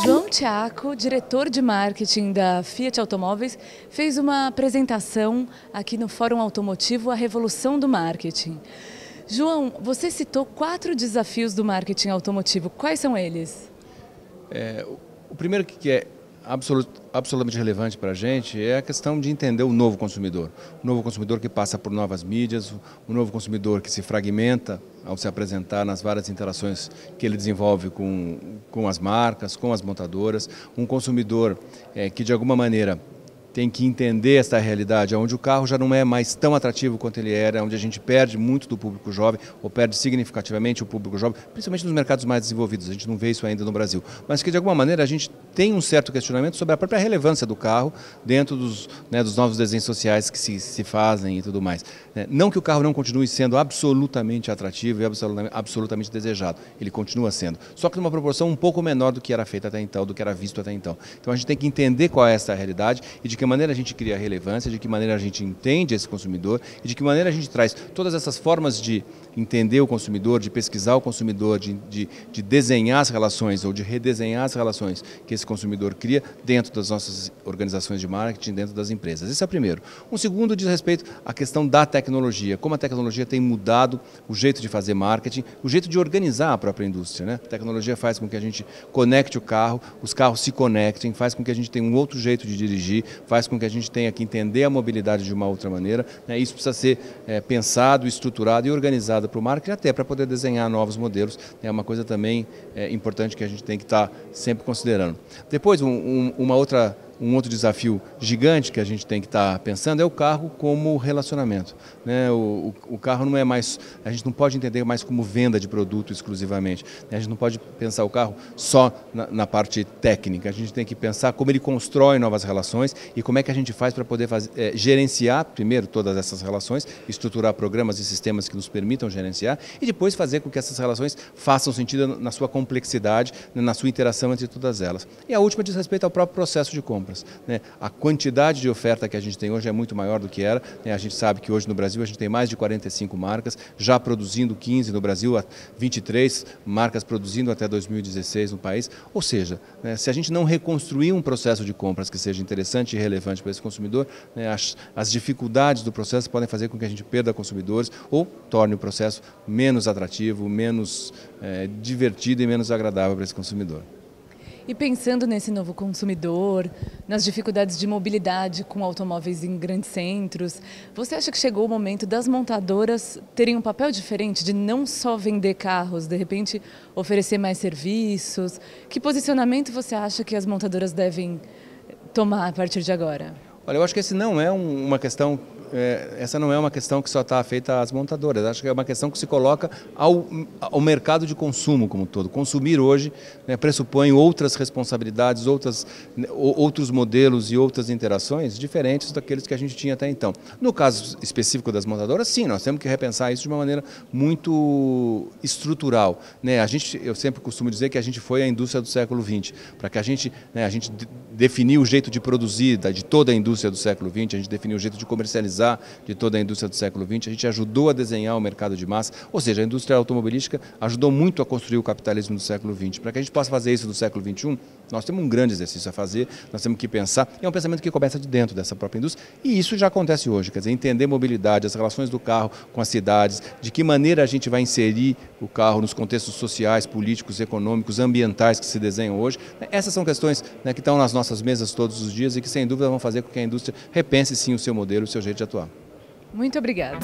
João Tiaco, diretor de marketing da Fiat Automóveis, fez uma apresentação aqui no Fórum Automotivo, A Revolução do Marketing. João, você citou 4 desafios do marketing automotivo. Quais são eles? O primeiro que é absolutamente relevante para a gente é a questão de entender o novo consumidor. O novo consumidor que passa por novas mídias, o novo consumidor que se fragmenta ao se apresentar nas várias interações que ele desenvolve com as marcas, com as montadoras. Um consumidor que de alguma maneira tem que entender esta realidade, onde o carro já não é mais tão atrativo quanto ele era, onde a gente perde muito do público jovem, ou perde significativamente o público jovem, principalmente nos mercados mais desenvolvidos. A gente não vê isso ainda no Brasil. Mas que, de alguma maneira, a gente tem um certo questionamento sobre a própria relevância do carro dentro dos novos desenhos sociais que se fazem e tudo mais. Não que o carro não continue sendo absolutamente atrativo e absolutamente desejado. Ele continua sendo. Só que numa proporção um pouco menor do que era feito até então, do que era visto até então. Então a gente tem que entender qual é essa realidade e de que maneira a gente cria relevância, de que maneira a gente entende esse consumidor e de que maneira a gente traz todas essas formas de entender o consumidor, de pesquisar o consumidor, de desenhar as relações ou de redesenhar as relações que esse consumidor cria dentro das nossas organizações de marketing, dentro das empresas. Esse é o primeiro. Um segundo diz respeito à questão da tecnologia, como a tecnologia tem mudado o jeito de fazer marketing, o jeito de organizar a própria indústria, né? A tecnologia faz com que a gente conecte o carro, os carros se conectem, faz com que a gente tenha um outro jeito de dirigir, faz com que a gente tenha que entender a mobilidade de uma outra maneira, né? Isso precisa ser pensado, estruturado e organizado para o marketing, até para poder desenhar novos modelos. É uma coisa também importante que a gente tem que estar sempre considerando. Depois, um outro desafio gigante que a gente tem que estar pensando é o carro como relacionamento, né? O carro não é mais, a gente não pode entender mais como venda de produto exclusivamente. A gente não pode pensar o carro só na parte técnica. A gente tem que pensar como ele constrói novas relações e como é que a gente faz para poder gerenciar primeiro todas essas relações, estruturar programas e sistemas que nos permitam gerenciar e depois fazer com que essas relações façam sentido na sua complexidade, na sua interação entre todas elas. E a última diz respeito ao próprio processo de compra. A quantidade de oferta que a gente tem hoje é muito maior do que era. A gente sabe que hoje no Brasil a gente tem mais de 45 marcas, já produzindo 15 no Brasil, 23 marcas produzindo até 2016 no país. Ou seja, se a gente não reconstruir um processo de compras que seja interessante e relevante para esse consumidor, as dificuldades do processo podem fazer com que a gente perda consumidores ou torne o processo menos atrativo, menos divertido e menos agradável para esse consumidor. E pensando nesse novo consumidor, nas dificuldades de mobilidade com automóveis em grandes centros, você acha que chegou o momento das montadoras terem um papel diferente, de não só vender carros, de repente oferecer mais serviços? Que posicionamento você acha que as montadoras devem tomar a partir de agora? Olha, eu acho que essa não é uma questão que só está feita às montadoras. Acho que é uma questão que se coloca ao mercado de consumo como um todo. Consumir hoje pressupõe outras responsabilidades, outros modelos e outras interações diferentes daqueles que a gente tinha até então. No caso específico das montadoras, sim, nós temos que repensar isso de uma maneira muito estrutural. Eu sempre costumo dizer que a gente foi a indústria do século XX, para que a gente definiu o jeito de produzir de toda a indústria do século XX, a gente definiu o jeito de comercializar de toda a indústria do século XX, a gente ajudou a desenhar o mercado de massa, ou seja, a indústria automobilística ajudou muito a construir o capitalismo do século XX. Para que a gente possa fazer isso do século XXI, nós temos um grande exercício a fazer, nós temos que pensar, é um pensamento que começa de dentro dessa própria indústria, e isso já acontece hoje, quer dizer, entender mobilidade, as relações do carro com as cidades, de que maneira a gente vai inserir o carro nos contextos sociais, políticos, econômicos, ambientais que se desenham hoje. Essas são questões que estão nas nossas mesas todos os dias e que, sem dúvida, vão fazer com que a indústria repense sim o seu modelo, o seu jeito de atuar. Muito obrigada.